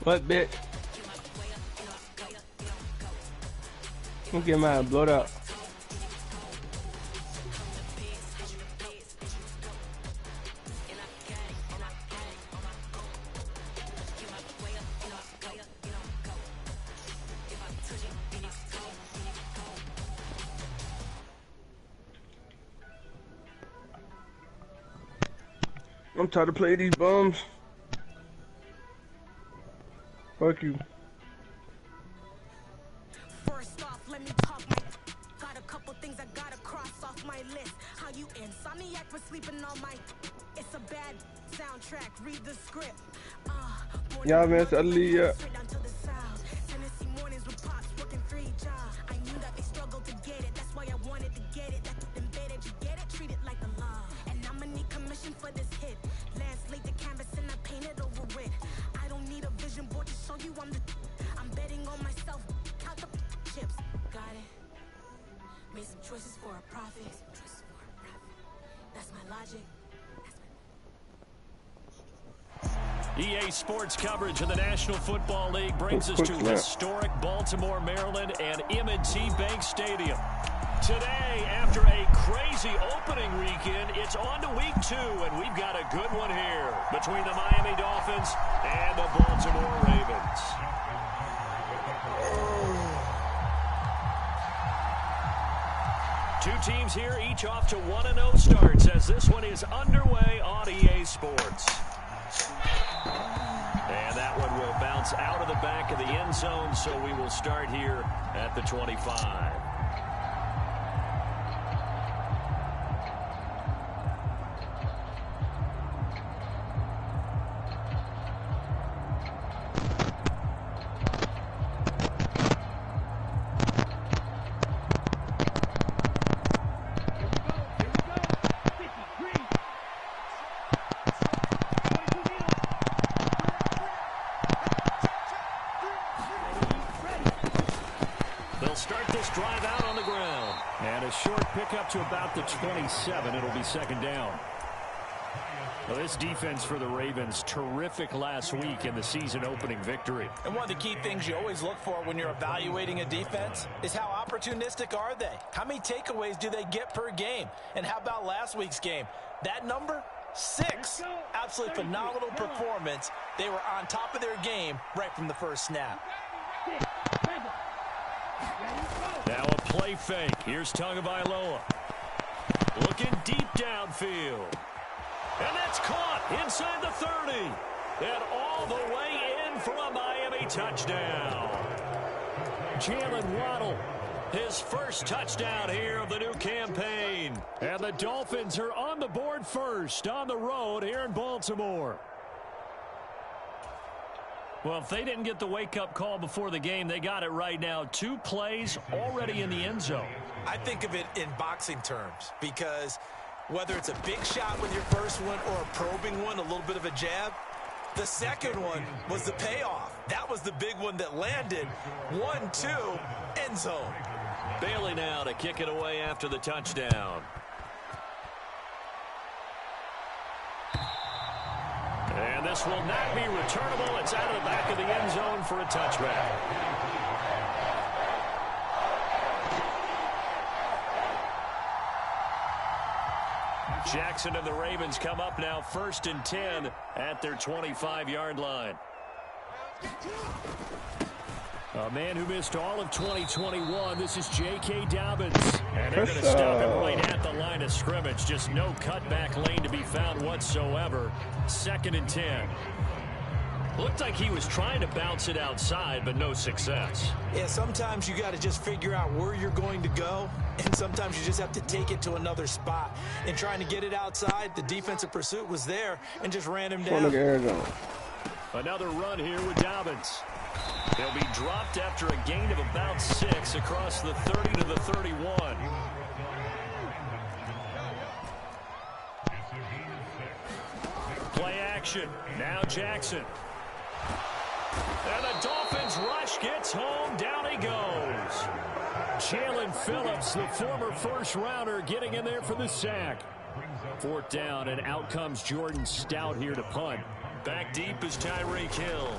What, bitch? I'm getting mine blowed up. I'm tired of playing these bums. Fuck you. First off, let me talk got a couple things I gotta cross off my list. How you insomniac for sleeping all night? It's a bad soundtrack. Read the script. Yeah, man, it's ugly. Tennessee mornings with pops working 3 jobs. I knew that they struggled to get it. That's why I wanted to get it. That's embedded. You get it? Treat it like a law. And I'ma need commission for this hit. Lance laid the canvas and I painted over it. I don't need a vision board to show you I'm betting on myself. Count the chips. Got it. Made some choices for a profit. That's my logic. EA Sports coverage of the National Football League brings us to historic Baltimore, Maryland, and M&T Bank Stadium. Today, after a crazy opening weekend, it's on to week 2, and we've got a good one here between the Miami Dolphins and the Baltimore Ravens. Two teams here, each off to 1-0 starts as this one is underway on EA Sports. And that one will bounce out of the back of the end zone, so we will start here at the 25. Up to about the 27. It'll be second down. Well, this defense for the Ravens, terrific last week in the season opening victory. And one of the key things you always look for when you're evaluating a defense is how opportunistic are they? How many takeaways do they get per game? And how about last week's game? That number, 6. Absolutely phenomenal performance. They were on top of their game right from the first snap. Now a play fake. Here's Tagovailoa. Looking deep downfield. And that's caught inside the 30. And all the way in for a Miami touchdown. Jalen Waddle, his first touchdown here of the new campaign. And the Dolphins are on the board first on the road here in Baltimore. Well, if they didn't get the wake-up call before the game, they got it right now. 2 plays already in the end zone. I think of it in boxing terms because whether it's a big shot with your first one or a probing one, a little bit of a jab, the second one was the payoff. That was the big one that landed. 1-2, end zone. Bailey now to kick it away after the touchdown. And this will not be returnable. It's out of the back of the end zone for a touchback. Jackson and the Ravens come up now 1st and 10 at their 25-yard line. A man who missed all of 2021. This is J.K. Dobbins. And they're going to stop him right at the line of scrimmage. Just no cutback lane to be found whatsoever. 2nd and 10. Looked like he was trying to bounce it outside, but no success. Yeah, sometimes you got to just figure out where you're going to go, and sometimes you just have to take it to another spot. In trying to get it outside, the defensive pursuit was there and just ran him down. Another run here with Dobbins. He'll be dropped after a gain of about 6 across the 30 to the 31. Play action. Now Jackson. And the Dolphins rush gets home. Down he goes. Jalen Phillips, the former first-rounder, getting in there for the sack. 4th down, and out comes Jordan Stout here to punt. Back deep is Tyreek Hill.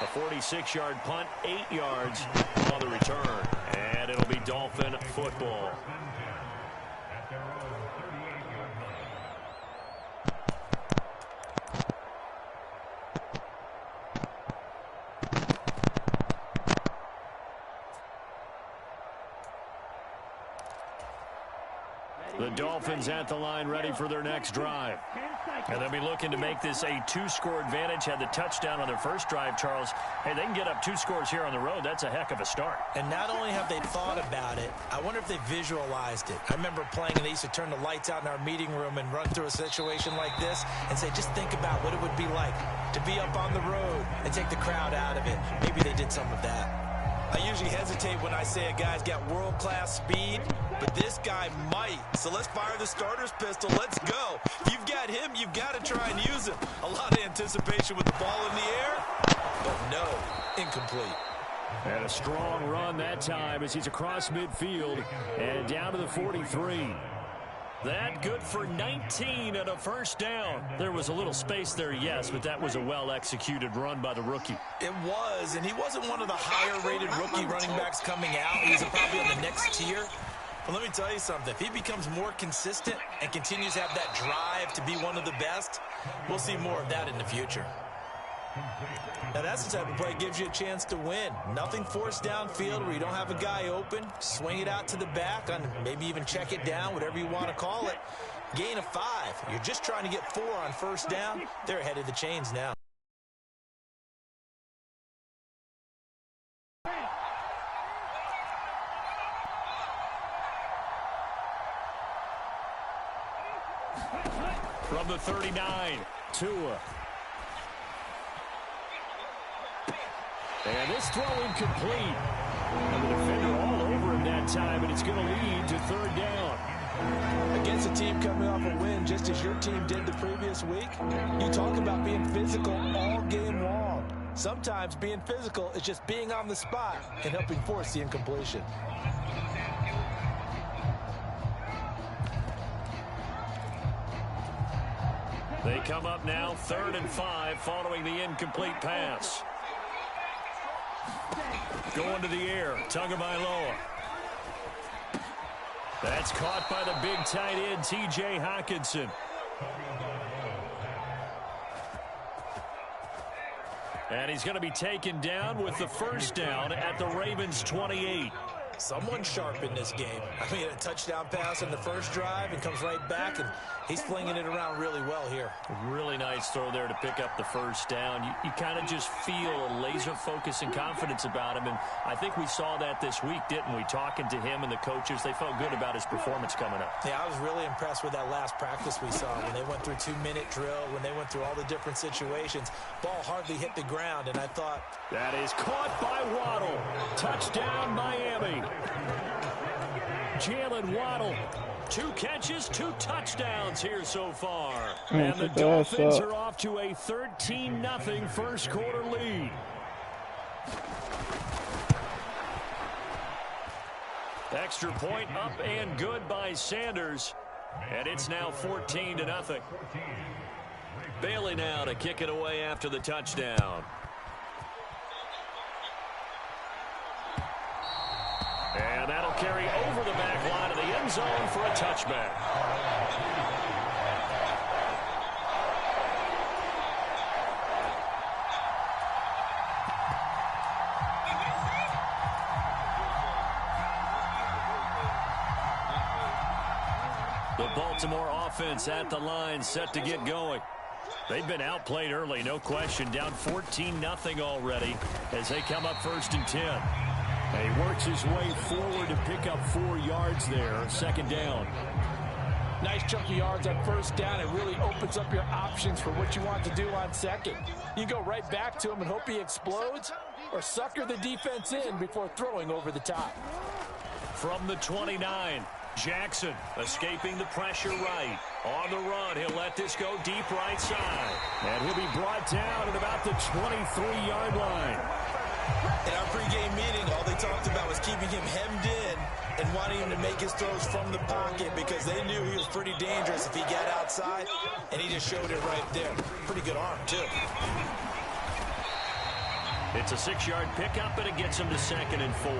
A 46-yard punt, 8 yards on the return. And it'll be Dolphin football. The Dolphins at the line ready for their next drive. And they'll be looking to make this a 2-score advantage. Had the touchdown on their first drive, Charles. Hey, they can get up 2 scores here on the road. That's a heck of a start. And not only have they thought about it, I wonder if they visualized it. I remember playing, and they used to turn the lights out in our meeting room and run through a situation like this and say, just think about what it would be like to be up on the road and take the crowd out of it. Maybe they did some of that. I usually hesitate when I say a guy's got world-class speed, but this guy might. So let's fire the starter's pistol. Let's go. If you've got him, you've got to try and use him. A lot of anticipation with the ball in the air, but no, incomplete. And a strong run that time as he's across midfield and down to the 43. That good for 19 and a first down. There was a little space there, yes, but that was a well-executed run by the rookie. It was, and he wasn't one of the higher-rated rookie running backs coming out. He was probably on the next tier. But let me tell you something. If he becomes more consistent and continues to have that drive to be one of the best, we'll see more of that in the future. Now, that's the type of play that gives you a chance to win. Nothing forced downfield where you don't have a guy open. Swing it out to the back, and maybe even check it down, whatever you want to call it. Gain of 5. You're just trying to get 4 on first down. They're ahead of the chains now. From the 39, Tua. And this throw incomplete. And the defender all over him that time, and it's going to lead to 3rd down. Against a team coming off a win, just as your team did the previous week, you talk about being physical all game long. Sometimes being physical is just being on the spot and helping force the incompletion. They come up now 3rd and 5 following the incomplete pass. Going to the air, Tagovailoa. That's caught by the big tight end, T.J. Hockenson. And he's going to be taken down with the first down at the Ravens' 28. Someone sharp in this game. I mean, a touchdown pass in the first drive and comes right back, and he's flinging it around really well here. Really nice throw there to pick up the first down. You kind of just feel a laser focus and confidence about him, and I think we saw that this week, didn't we? Talking to him and the coaches, they felt good about his performance coming up. Yeah, I was really impressed with that last practice we saw when they went through 2-minute drill, when they went through all the different situations. Ball hardly hit the ground, and I thought... That is caught by Waddle. Touchdown, Miami. Jalen Waddle, 2 catches, 2 touchdowns here so far. And the Dolphins are off to a 13-0 first quarter lead. Extra point up and good by Sanders. And it's now 14-0. Bailey now to kick it away after the touchdown. And that'll carry over the back line of the end zone for a touchback. The Baltimore offense at the line, set to get going. They've been outplayed early, no question. Down 14-0 already as they come up 1st and 10. And he works his way forward to pick up 4 yards there, 2nd down. Nice chunky yards on first down. It really opens up your options for what you want to do on second. You go right back to him and hope he explodes, or sucker the defense in before throwing over the top. From the 29, Jackson escaping the pressure right. On the run, he'll let this go deep right side. And he'll be brought down at about the 23-yard line. In our pregame meeting, all they talked about was keeping him hemmed in and wanting him to make his throws from the pocket because they knew he was pretty dangerous if he got outside, and he just showed it right there. Pretty good arm, too. It's a 6-yard pickup, and it gets him to 2nd and 4.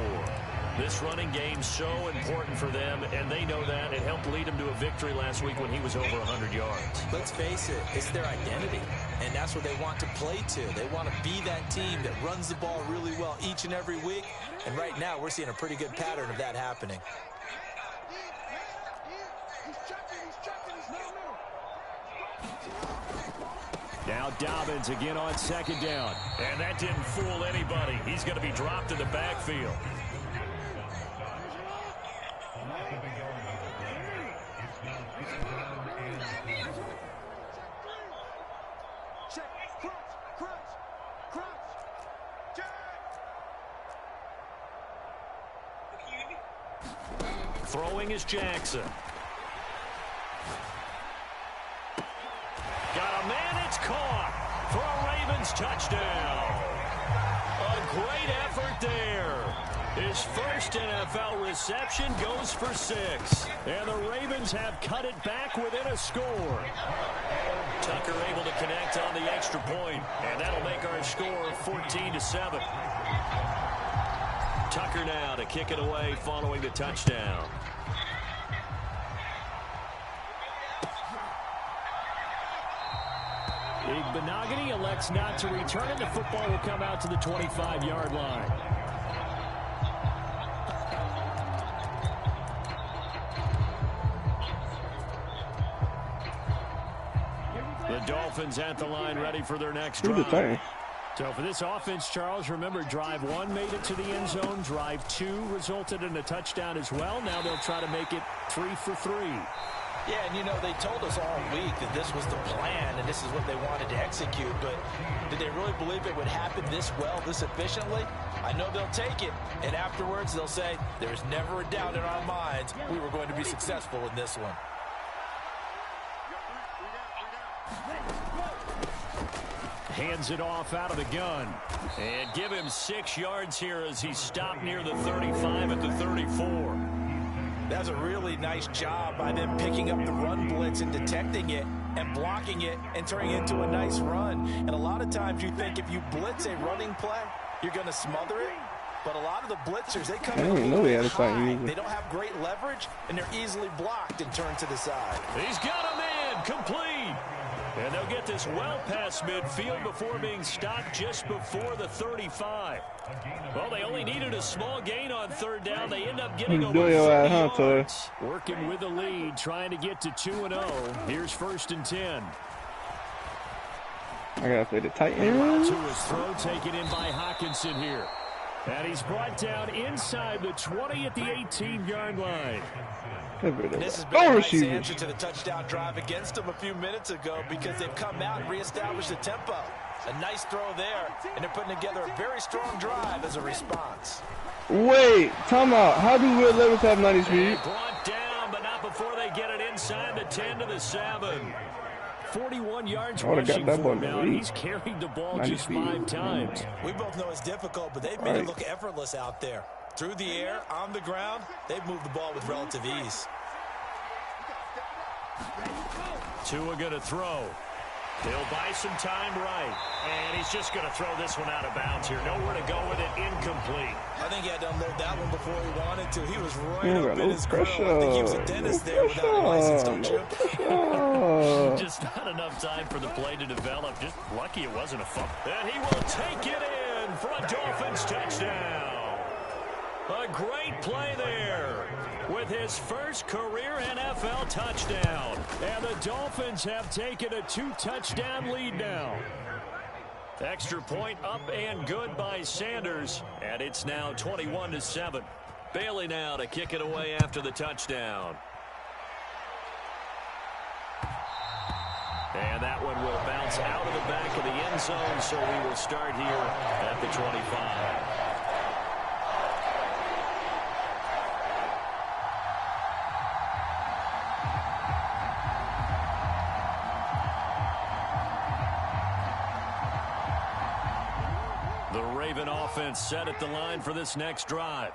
This running game's so important for them, and they know that. It helped lead them to a victory last week when he was over 100 yards. Let's face it, it's their identity, and that's what they want to play to. They want to be that team that runs the ball really well each and every week, and right now we're seeing a pretty good pattern of that happening. Now Dobbins again on 2nd down, and that didn't fool anybody. He's going to be dropped in the backfield. Throwing is Jackson. Got a man, it's caught for a Ravens touchdown. A great effort there. His first NFL reception goes for 6. And the Ravens have cut it back within a score. Tucker able to connect on the extra point, and that'll make our score 14-7. Tucker now to kick it away following the touchdown. Igbenogany elects not to return it. The football will come out to the 25-yard line. The Dolphins at the line ready for their next drive. So for this offense, Charles, remember, drive 1 made it to the end zone. Drive 2 resulted in a touchdown as well. Now they'll try to make it 3 for 3. Yeah, and you know, they told us all week that this was the plan and this is what they wanted to execute, but did they really believe it would happen this well, this efficiently? I know they'll take it, and afterwards they'll say, there's never a doubt in our minds we were going to be successful in this one. Hands it off out of the gun. And give him 6 yards here as he stopped near the 35 at the 34. That's a really nice job by them picking up the run blitz and detecting it and blocking it and turning it into a nice run. And a lot of times you think if you blitz a running play, you're going to smother it. But a lot of the blitzers, they come in a little high. They don't have great leverage, and they're easily blocked and turned to the side. He's got a man complete. And they'll get this well past midfield before being stopped just before the 35. Well, they only needed a small gain on 3rd down. They end up getting over 30 yards. Working with the lead, trying to get to 2-0. Here's 1st and 10. I gotta play the tight end. To his throw, taken in by Hawkinson here. And he's brought down inside the 20 at the 18-yard line. This has been a nice answer to the touchdown drive against them a few minutes ago because they've come out and reestablished the tempo. A nice throw there, and they're putting together a very strong drive as a response. Wait, time out. How do Will Levis have 90 speed? Brought down, but not before they get it inside the 10 to the 7. 41 yards rushing for him now. He's carried the ball just 5 times. We both know it's difficult, but they've made it look effortless out there. Through the air, on the ground, they've moved the ball with relative ease. Tua going to throw. He'll buy some time right. And he's just going to throw this one out of bounds here. Nowhere to go with it. Incomplete. I think he had to unload that one before he wanted to. He was right up in his grill. I think he was a dentist there without a license, don't you? Just not enough time for the play to develop. Just lucky it wasn't a fumble. And he will take it in for a Dolphins touchdown. A great play there with his first career NFL touchdown. And the Dolphins have taken a 2-touchdown lead now. Extra point up and good by Sanders. And it's now 21-7. Bailey now to kick it away after the touchdown. And that one will bounce out of the back of the end zone, so we will start here at the 25. Raven offense set at the line for this next drive.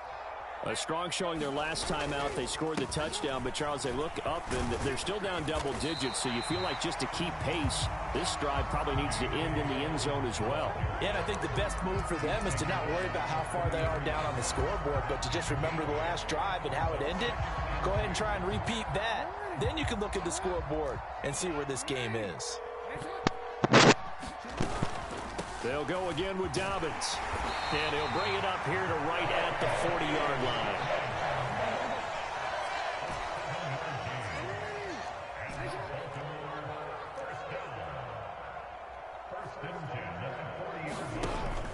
A strong showing their last time out. They scored the touchdown, but Charles, they look up and they're still down double digits, so you feel like just to keep pace, this drive probably needs to end in the end zone as well. Yeah, and I think the best move for them is to not worry about how far they are down on the scoreboard, but to just remember the last drive and how it ended. Go ahead and try and repeat that. Then you can look at the scoreboard and see where this game is. They'll go again with Dobbins. And he'll bring it up here to right at the 40-yard line.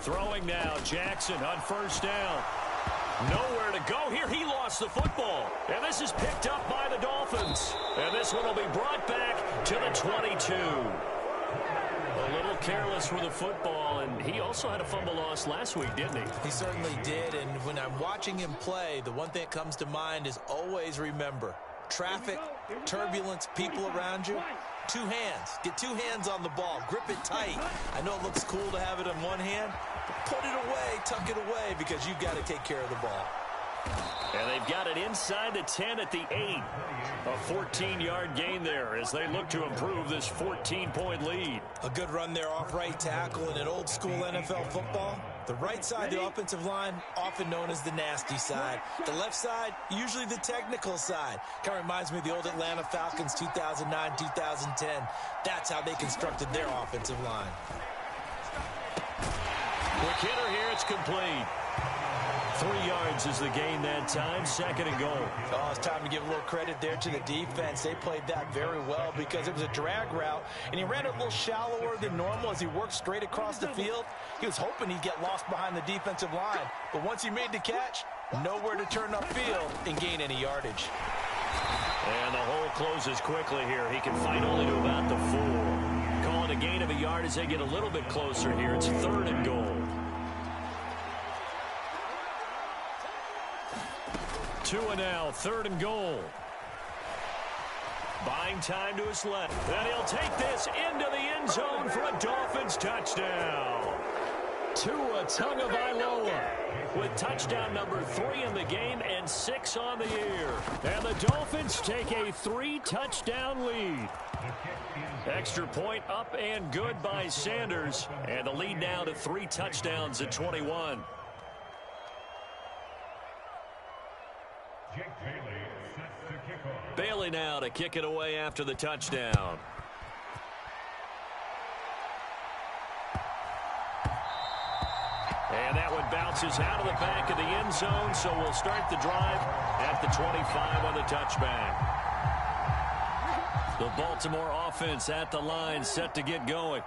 Throwing now, Jackson on first down. Nowhere to go here. He lost the football. And this is picked up by the Dolphins. And this one will be brought back to the 22. A little careless with the football, and he also had a fumble loss last week, didn't he? He certainly did, and when I'm watching him play, the one thing that comes to mind is always remember, traffic, turbulence, people around you, two hands. Get two hands on the ball. Grip it tight. I know it looks cool to have it in one hand, but put it away, tuck it away, because you've got to take care of the ball. And they've got it inside the 10 at the 8. A 14-yard gain there as they look to improve this 14-point lead. A good run there off right tackle in an old-school NFL football. The right side, the offensive line, often known as the nasty side. The left side, usually the technical side. Kind of reminds me of the old Atlanta Falcons 2009, 2010. That's how they constructed their offensive line. Quick hitter here, it's complete. 3 yards is the gain that time, 2nd and goal. Oh, it's time to give a little credit there to the defense. They played that very well because it was a drag route, and he ran it a little shallower than normal as he worked straight across the field. He was hoping he'd get lost behind the defensive line, but once he made the catch, nowhere to turn upfield and gain any yardage. And the hole closes quickly here. He can fight only to about the 4. Calling a gain of a yard as they get a little bit closer here. It's 3rd and goal. 2 and now, 3rd and goal. Buying time to his left. And he'll take this into the end zone for a Dolphins touchdown. Tua Tagovailoa with touchdown number 3 in the game and 6 on the year. And the Dolphins take a 3-touchdown lead. Extra point up and good by Sanders. And the lead now to 3 touchdowns at 21. Bailey now to kick it away after the touchdown. And that one bounces out of the back of the end zone, so we'll start the drive at the 25 on the touchback. The Baltimore offense at the line, set to get going.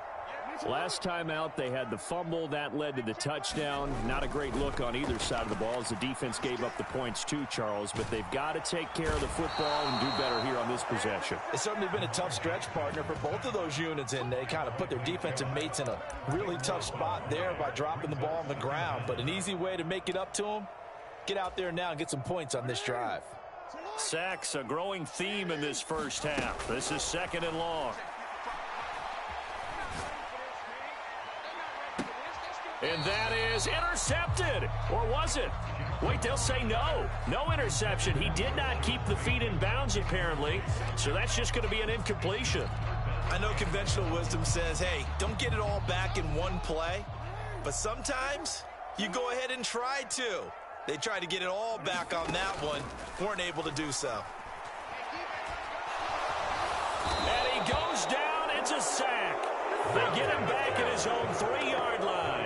Last time out, they had the fumble. That led to the touchdown. Not a great look on either side of the ball as the defense gave up the points too, Charles. But they've got to take care of the football and do better here on this possession. It's certainly been a tough stretch, partner, for both of those units, and they kind of put their defensive mates in a really tough spot there by dropping the ball on the ground. But an easy way to make it up to them, get out there now and get some points on this drive. Sacks, a growing theme in this first half. This is 2nd and long. And that is intercepted. Or was it? Wait, they'll say no. No interception. He did not keep the feet in bounds, apparently. So that's just going to be an incompletion. I know conventional wisdom says, hey, don't get it all back in one play. But sometimes you go ahead and try to. They tried to get it all back on that one. Weren't able to do so. And he goes down. It's a sack. They get him back at his own 3-yard line.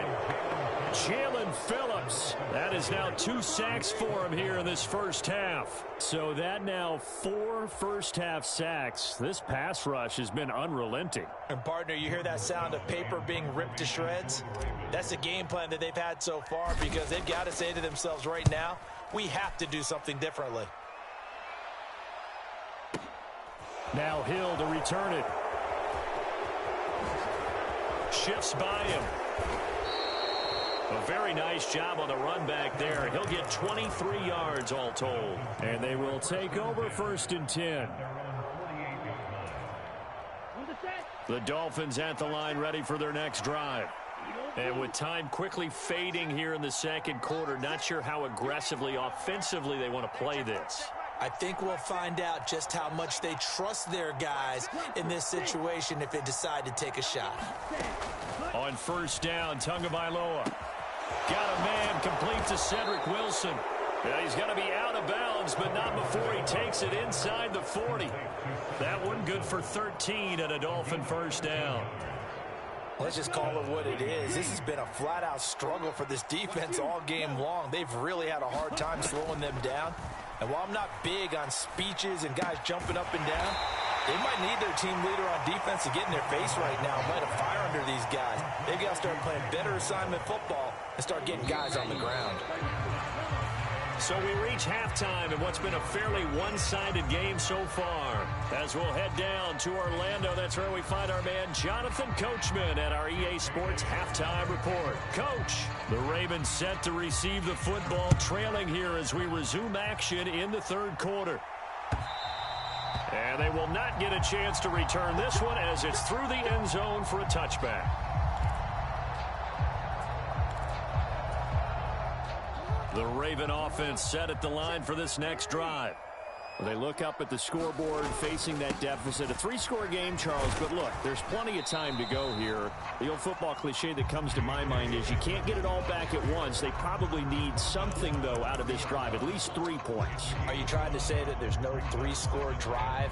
Jalen Phillips. That is now 2 sacks for him here in this first half. So that now 4 first-half sacks. This pass rush has been unrelenting. And, partner, you hear that sound of paper being ripped to shreds? That's the game plan that they've had so far because they've got to say to themselves right now, we have to do something differently. Now Hill to return it. Shifts by him. A very nice job on the run back there. He'll get 23 yards all told. And they will take over 1st and 10. The Dolphins at the line ready for their next drive. And with time quickly fading here in the second quarter, not sure how aggressively, offensively they want to play this. I think we'll find out just how much they trust their guys in this situation if they decide to take a shot. On first down, Tagovailoa. Got a man complete to Cedric Wilson. Yeah, he's going to be out of bounds, but not before he takes it inside the 40. That one good for 13 and a Dolphin first down. Let's just call it what it is. This has been a flat-out struggle for this defense all game long. They've really had a hard time slowing them down. And while I'm not big on speeches and guys jumping up and down, they might need their team leader on defense to get in their face right now and light a fire under these guys. They've got to start playing better assignment football and start getting guys on the ground. So we reach halftime in what's been a fairly one-sided game so far. As we'll head down to Orlando, that's where we find our man Jonathan Coachman at our EA Sports Halftime Report. Coach, the Ravens set to receive the football, trailing here as we resume action in the third quarter. And they will not get a chance to return this one as it's through the end zone for a touchback. The Raven offense set at the line for this next drive. They look up at the scoreboard facing that deficit. A three-score game, Charles, but look, there's plenty of time to go here. The old football cliche that comes to my mind is you can't get it all back at once. They probably need something, though, out of this drive, at least 3 points. Are you trying to say that there's no three-score drive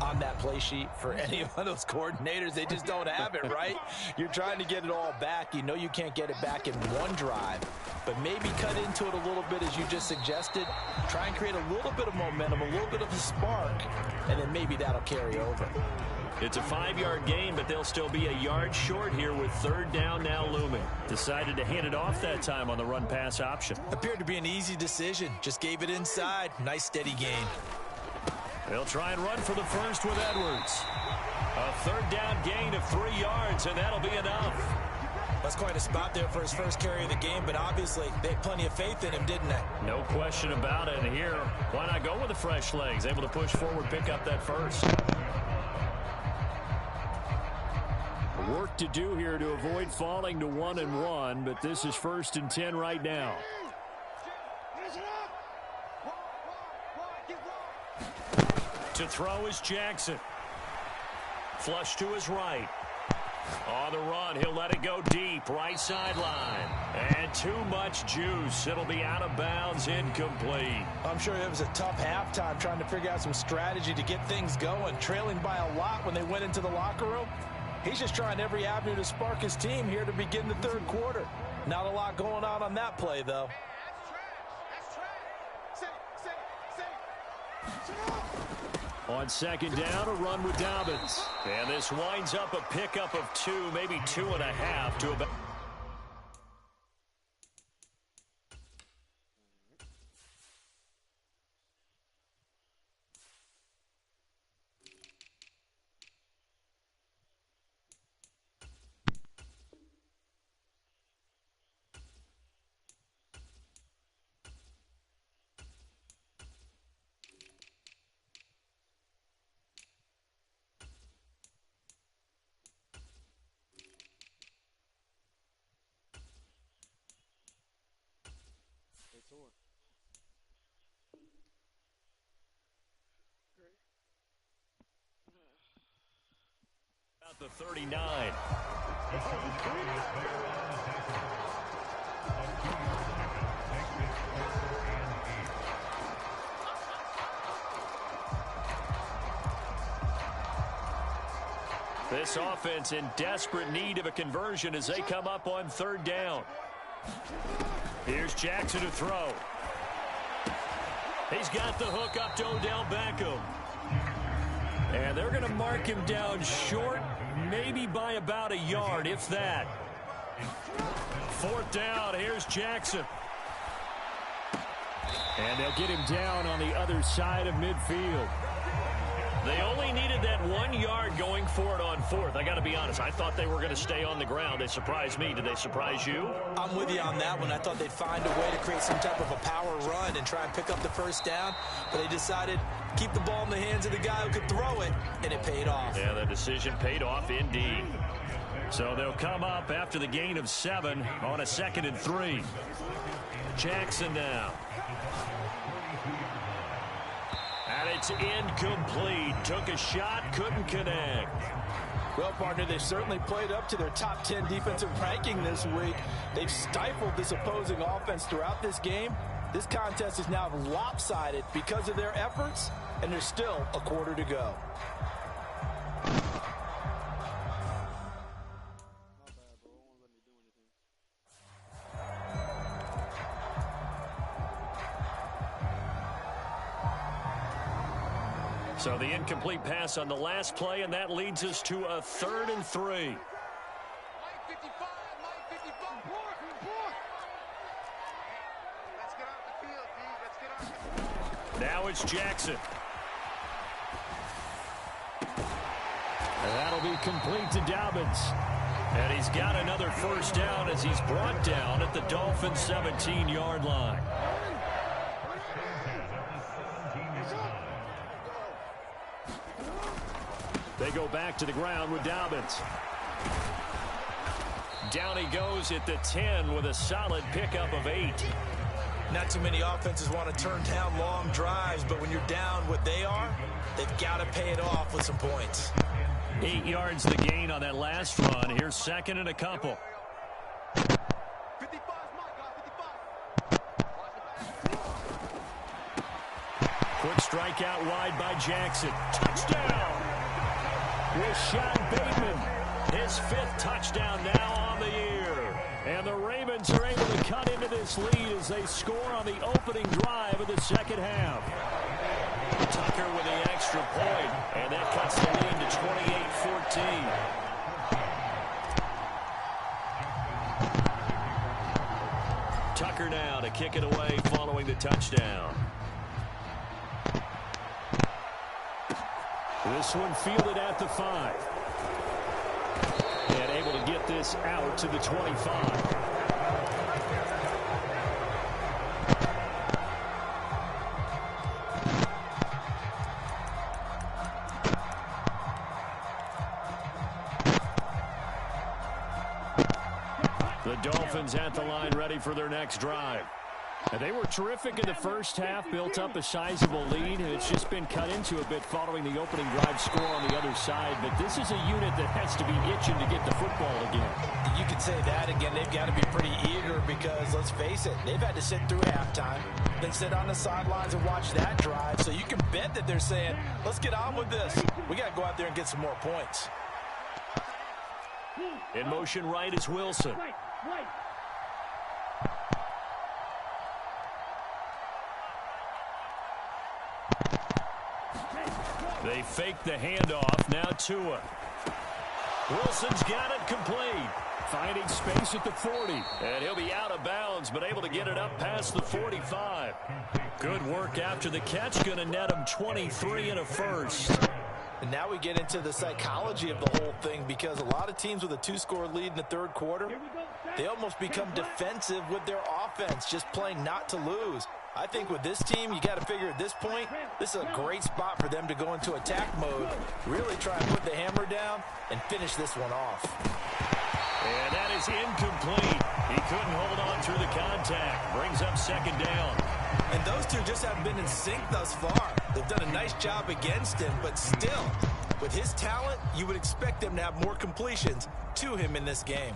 on that play sheet for any of those coordinators? They just don't have it, right? You're trying to get it all back. You know you can't get it back in one drive, but maybe cut into it a little bit as you just suggested. Try and create a little bit of momentum, a little bit of a spark, and then maybe that'll carry over. It's a 5-yard gain, but they'll still be a yard short here with third down now looming. Decided to hand it off that time on the run-pass option. Appeared to be an easy decision. Just gave it inside. Nice steady gain. They'll try and run for the first with Edwards. A third down gain of 3 yards, and that'll be enough. That's quite a spot there for his first carry of the game, but obviously they had plenty of faith in him, didn't they? No question about it. And here, why not go with the fresh legs? Able to push forward, pick up that first. Work to do here to avoid falling to 1-1, but this is 1st and 10 right now. To throw is Jackson. Flush to his right. On the run, he'll let it go deep, right sideline. And too much juice. It'll be out of bounds, incomplete. I'm sure it was a tough halftime trying to figure out some strategy to get things going. Trailing by a lot when they went into the locker room. He's just trying every avenue to spark his team here to begin the third quarter. Not a lot going on that play, though. On second down, a run with Dobbins. And this winds up a pickup of 2, maybe 2.5 to about... About the 39. This offense in desperate need of a conversion as they come up on third down. Here's Jackson to throw. He's got the hook up to Odell Beckham. And they're going to mark him down short, maybe by about a yard, if that. Fourth down, here's Jackson. And they'll get him down on the other side of midfield. They only needed that 1 yard going for it on fourth. I got to be honest, I thought they were going to stay on the ground. They surprised me. Did they surprise you? I'm with you on that one. I thought they'd find a way to create some type of a power run and try and pick up the first down, but they decided to keep the ball in the hands of the guy who could throw it, and it paid off. Yeah, the decision paid off indeed. So they'll come up after the gain of 7 on a 2nd and 3. Jackson now. And it's incomplete. Took a shot, couldn't connect. Well, partner, they've certainly played up to their top 10 defensive ranking this week. They've stifled this opposing offense throughout this game. This contest is now lopsided because of their efforts, and there's still a quarter to go. So the incomplete pass on the last play, and that leads us to a 3rd and 3. Now it's Jackson. And that'll be complete to Dobbins. And he's got another first down as he's brought down at the Dolphins' 17-yard line. They go back to the ground with Dobbins. Down he goes at the 10 with a solid pickup of 8. Not too many offenses want to turn down long drives, but when you're down what they are, they've got to pay it off with some points. 8 yards the gain on that last run. Here's 2nd and a couple. Quick strike out wide by Jackson. Touchdown! Rashad Bateman, his 5th touchdown now on the year. And the Ravens are able to cut into this lead as they score on the opening drive of the second half. Tucker with the extra point, and that cuts the lead to 28-14. Tucker now to kick it away following the touchdown. This one fielded at the 5. And able to get this out to the 25. The Dolphins at the line ready for their next drive. And they were terrific in the first half, built up a sizable lead, and it's just been cut into a bit following the opening drive score on the other side. But this is a unit that has to be itching to get the football again. You could say that again. They've got to be pretty eager because, let's face it, they've had to sit through halftime, then sit on the sidelines and watch that drive. So you can bet that they're saying, let's get on with this. We got to go out there and get some more points. In motion right is Wilson. They fake the handoff. Now Tua. Wilson's got it complete. Finding space at the 40. And he'll be out of bounds, but able to get it up past the 45. Good work after the catch. Going to net him 23 and a first. And now we get into the psychology of the whole thing because a lot of teams with a 2-score lead in the third quarter, they almost become defensive with their offense, just playing not to lose. I think with this team, you got to figure at this point, this is a great spot for them to go into attack mode, really try and put the hammer down and finish this one off. And that is incomplete. He couldn't hold on through the contact. Brings up 2nd down. And those two just haven't been in sync thus far. They've done a nice job against him, but still, with his talent, you would expect them to have more completions to him in this game.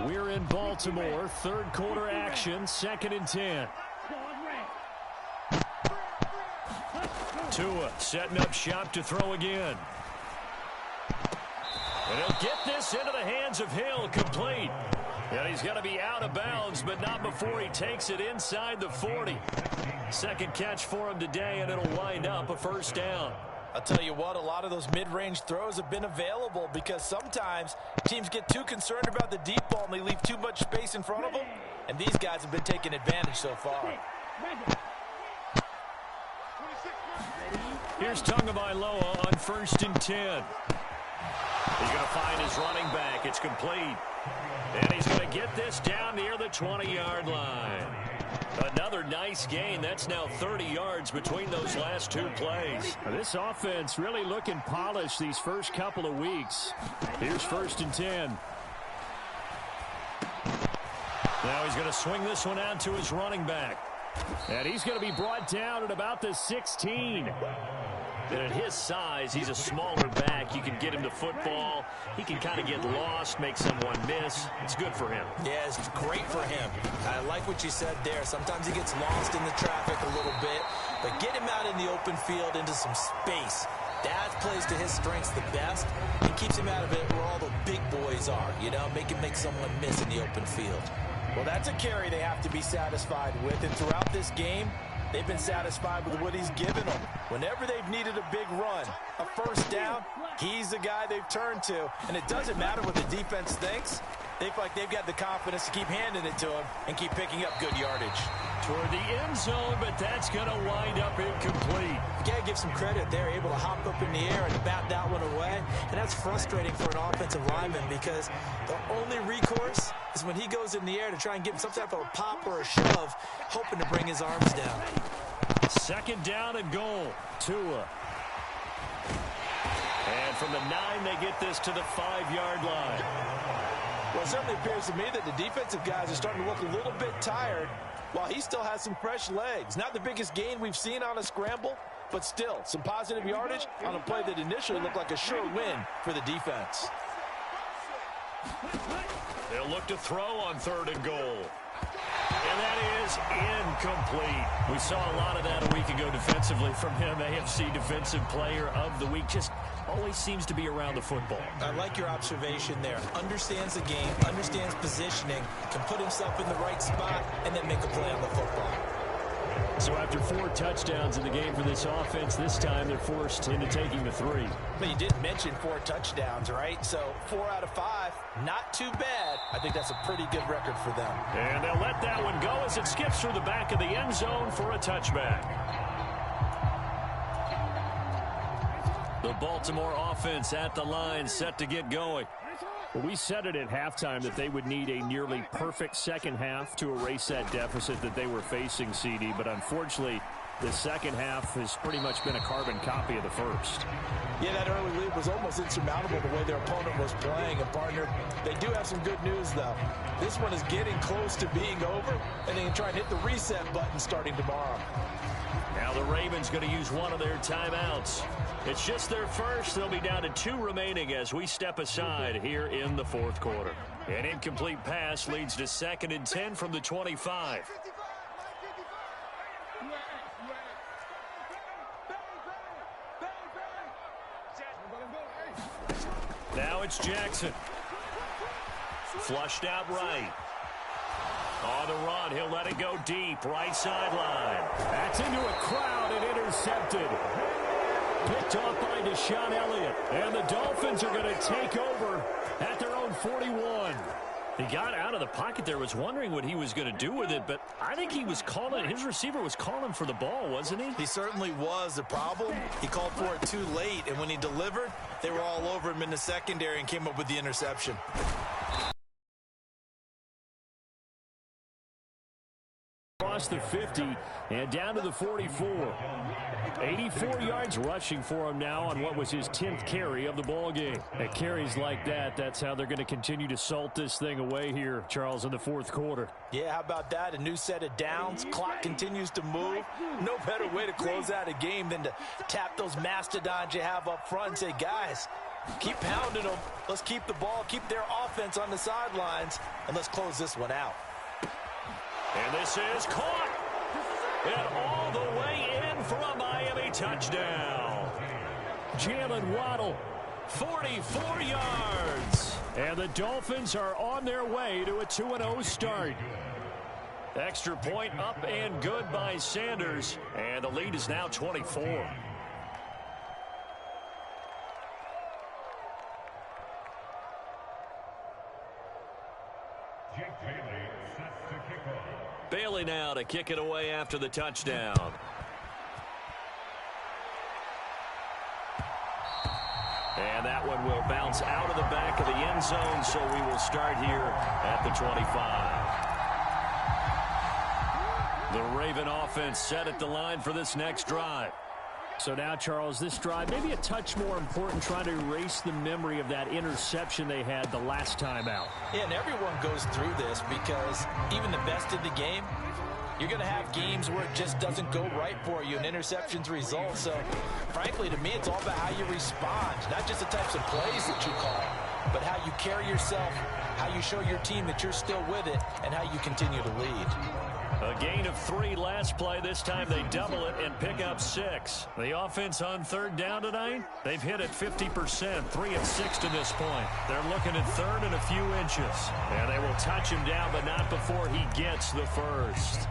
We're in Baltimore, third quarter action, 2nd and 10. Tua setting up shop to throw again. And he'll get this into the hands of Hill, complete. And he's going to be out of bounds, but not before he takes it inside the 40. Second catch for him today, and it'll wind up a first down. I'll tell you what, a lot of those mid-range throws have been available because sometimes teams get too concerned about the deep ball and they leave too much space in front of them, and these guys have been taking advantage so far. Here's Tagovailoa on 1st and 10. He's going to find his running back. It's complete. And he's going to get this down near the 20-yard line. Another nice gain. That's now 30 yards between those last two plays. This offense really looking polished these first couple of weeks. Here's 1st and 10. Now he's going to swing this one out to his running back. And he's going to be brought down at about the 16. And at his size, he's a smaller back. You can get him the football. He can kind of get lost, make someone miss. It's good for him. Yeah, it's great for him. I like what you said there. Sometimes he gets lost in the traffic a little bit, but get him out in the open field into some space. That plays to his strengths the best. It keeps him out of it where all the big boys are, you know, make him make someone miss in the open field. Well, that's a carry they have to be satisfied with, and throughout this game, they've been satisfied with what he's given them. Whenever they've needed a big run, a first down, he's the guy they've turned to. And it doesn't matter what the defense thinks. They feel like they've got the confidence to keep handing it to him and keep picking up good yardage. Toward the end zone, but that's going to wind up incomplete. You got to give some credit. They're able to hop up in the air and bat that one away. And that's frustrating for an offensive lineman because the only recourse is when he goes in the air to try and get some type of a pop or a shove, hoping to bring his arms down. 2nd down and goal. Tua. And from the 9, they get this to the 5-yard line. Well, it certainly appears to me that the defensive guys are starting to look a little bit tired while he still has some fresh legs. Not the biggest gain we've seen on a scramble, but still some positive yardage on a play that initially looked like a sure win for the defense. They'll look to throw on 3rd and goal. And that is incomplete. We saw a lot of that a week ago defensively from him. AFC Defensive Player of the Week. Just always seems to be around the football. I like your observation there. Understands the game, understands positioning, can put himself in the right spot, and then make a play on the football. So after 4 touchdowns in the game for this offense, this time they're forced into taking the 3. But you did mention 4 touchdowns, right? So 4 out of 5, not too bad. I think that's a pretty good record for them. And they'll let that one go as it skips through the back of the end zone for a touchback. The Baltimore offense at the line, set to get going. Well, we said it at halftime that they would need a nearly perfect second half to erase that deficit that they were facing, CD. But unfortunately, the second half has pretty much been a carbon copy of the first. Yeah, that early lead was almost insurmountable the way their opponent was playing. And, partner, they do have some good news, though. This one is getting close to being over, and they can try and hit the reset button starting tomorrow. Now the Ravens going to use one of their timeouts. It's just their first. They'll be down to 2 remaining as we step aside here in the 4th quarter. An incomplete pass leads to 2nd and 10 from the 25. Now it's Jackson. Flushed out right. On the run, he'll let it go deep, right sideline. That's into a crowd and intercepted. Picked off by Deshaun Elliott. And the Dolphins are going to take over at their own 41. He got out of the pocket there, was wondering what he was going to do with it, but I think he was calling, his receiver was calling for the ball, wasn't he? He certainly was. The problem, he called for it too late, and when he delivered, they were all over him in the secondary and came up with the interception. Across the 50 and down to the 44. 84 yards rushing for him now on what was his 10th carry of the ball game. At carries like that, that's how they're going to continue to salt this thing away here, Charles, in the 4th quarter. Yeah, how about that? A new set of downs. Clock continues to move. No better way to close out a game than to tap those mastodons you have up front and say, guys, keep pounding them. Let's keep the ball, keep their offense on the sidelines, and let's close this one out. And this is caught. And all the way in for a Miami touchdown. Jalen Waddle, 44 yards. And the Dolphins are on their way to a 2-0 start. Extra point up and good by Sanders. And the lead is now 24. Bailey now to kick it away after the touchdown. And that one will bounce out of the back of the end zone, so we will start here at the 25. The Raven offense set at the line for this next drive. So now, Charles, this drive maybe a touch more important, trying to erase the memory of that interception they had the last time out. Yeah, and everyone goes through this because even the best in the game, you're going to have games where it just doesn't go right for you, and interceptions result. So, frankly, to me, it's all about how you respond, not just the types of plays that you call, but how you carry yourself, how you show your team that you're still with it, and how you continue to lead. A gain of 3 last play. This time they double it and pick up 6. The offense on third down tonight, they've hit it 50%, 3 of 6 to this point. They're looking at third and a few inches. And they will touch him down, but not before he gets the first.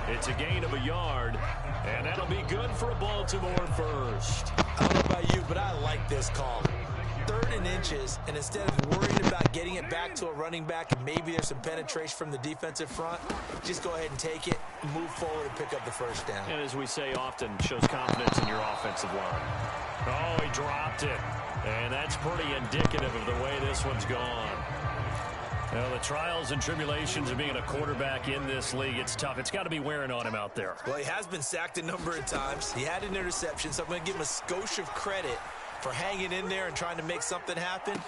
It's a gain of a yard, and that'll be good for a Baltimore first. I don't know about you, but I like this call. Third and inches, and instead of worrying about getting it back to a running back and maybe there's some penetration from the defensive front, just go ahead and take it, move forward, and pick up the first down. And as we say often, shows confidence in your offensive line. Oh, he dropped it. And that's pretty indicative of the way this one's gone. Well, the trials and tribulations of being a quarterback in this league, it's tough. It's got to be wearing on him out there. Well, he has been sacked a number of times. He had an interception, so I'm going to give him a skosh of credit for hanging in there and trying to make something happen,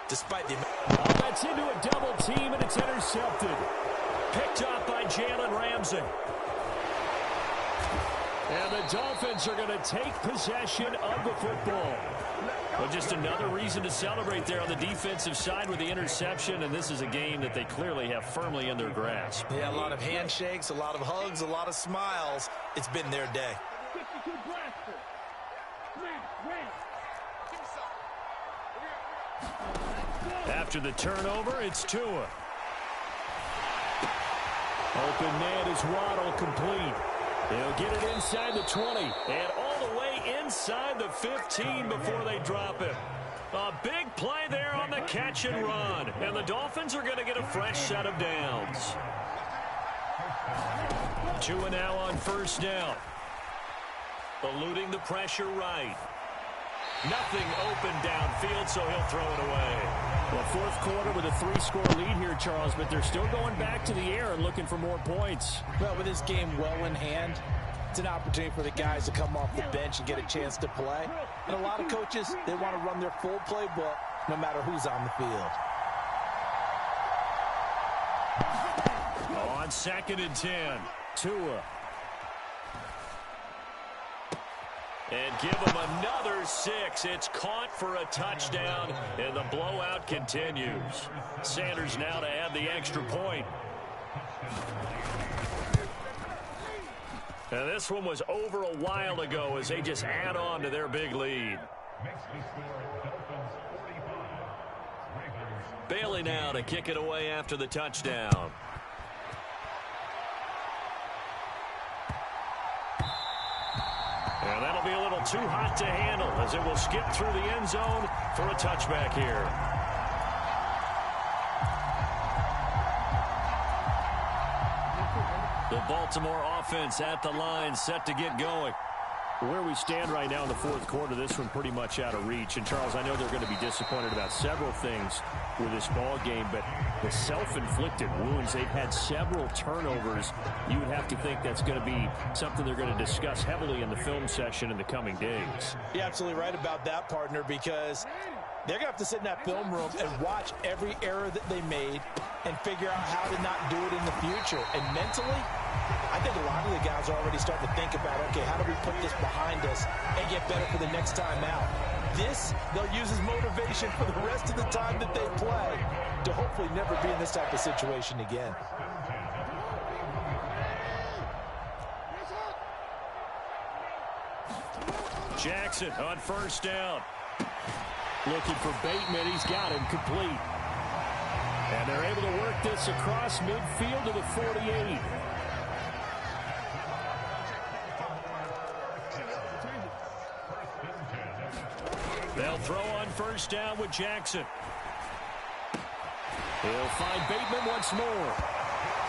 despite the... Oh, that's into a double team, and it's intercepted. Picked up by Jalen Ramsey. And the Dolphins are going to take possession of the football. Well, just another reason to celebrate there on the defensive side with the interception, and this is a game that they clearly have firmly in their grasp. Yeah, a lot of handshakes, a lot of hugs, a lot of smiles. It's been their day. After the turnover, it's Tua. Open man is Waddle, complete. He'll get it inside the 20. And all the way inside the 15 before they drop him. A big play there on the catch and run. And the Dolphins are going to get a fresh set of downs. Tua now on first down. Eluding the pressure right. Nothing open downfield, so he'll throw it away. Well, fourth quarter with a 3-score lead here, Charles, but they're still going back to the air and looking for more points. Well, with this game well in hand, it's an opportunity for the guys to come off the bench and get a chance to play. And a lot of coaches, they want to run their full playbook no matter who's on the field. On 2nd and 10, Tua. And give them another 6. It's caught for a touchdown, and the blowout continues. Sanders now to add the extra point. And this one was over a while ago as they just add on to their big lead. Bailey now to kick it away after the touchdown. And that'll be a little too hot to handle as it will skip through the end zone for a touchback here. The Baltimore offense at the line, set to get going. Where we stand right now in the fourth quarter, this one pretty much out of reach. And, Charles, I know they're going to be disappointed about several things with this ball game, but the self-inflicted wounds, they've had several turnovers. You would have to think that's going to be something they're going to discuss heavily in the film session in the coming days. You're absolutely right about that, partner, because they're going to have to sit in that film room and watch every error that they made and figure out how to not do it in the future. And mentally, I think a lot of the guys are already starting to think about, okay, how do we put this behind us and get better for the next time out? This, they'll use as motivation for the rest of the time that they play to hopefully never be in this type of situation again. Jackson on first down. Looking for Bateman. He's got him complete. And they're able to work this across midfield to the 48. They'll throw on first down with Jackson. He'll find Bateman once more.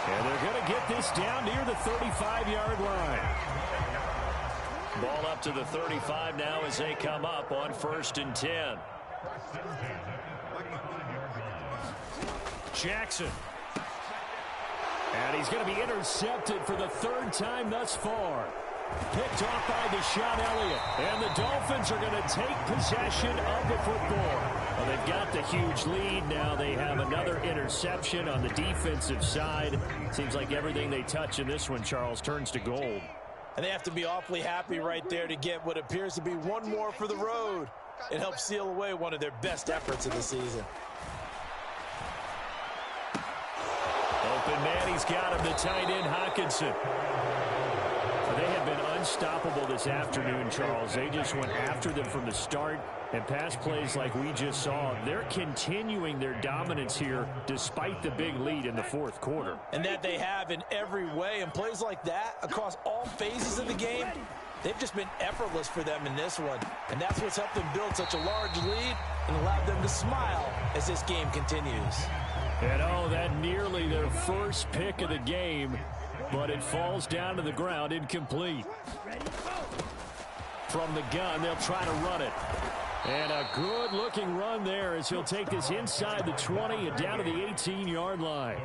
And they're going to get this down near the 35-yard line. Ball up to the 35 now as they come up on 1st and 10. Jackson. And he's going to be intercepted for the third time thus far. Picked off by Deshaun Elliott. And the Dolphins are going to take possession of the football. Well, they've got the huge lead. Now they have another interception on the defensive side. Seems like everything they touch in this one, Charles, turns to gold. And they have to be awfully happy right there to get what appears to be one more for the road. It helps seal away one of their best efforts of the season. Open man, he's got him, the tight end, Hockenson. They have been unstoppable this afternoon, Charles. They just went after them from the start, and pass plays like we just saw. They're continuing their dominance here despite the big lead in the fourth quarter. And that they have in every way, and plays like that across all phases of the game, they've just been effortless for them in this one. And that's what's helped them build such a large lead and allowed them to smile as this game continues. And oh, that nearly their first pick of the game, but it falls down to the ground incomplete. From the gun, they'll try to run it. And a good-looking run there as he'll take this inside the 20 and down to the 18-yard line.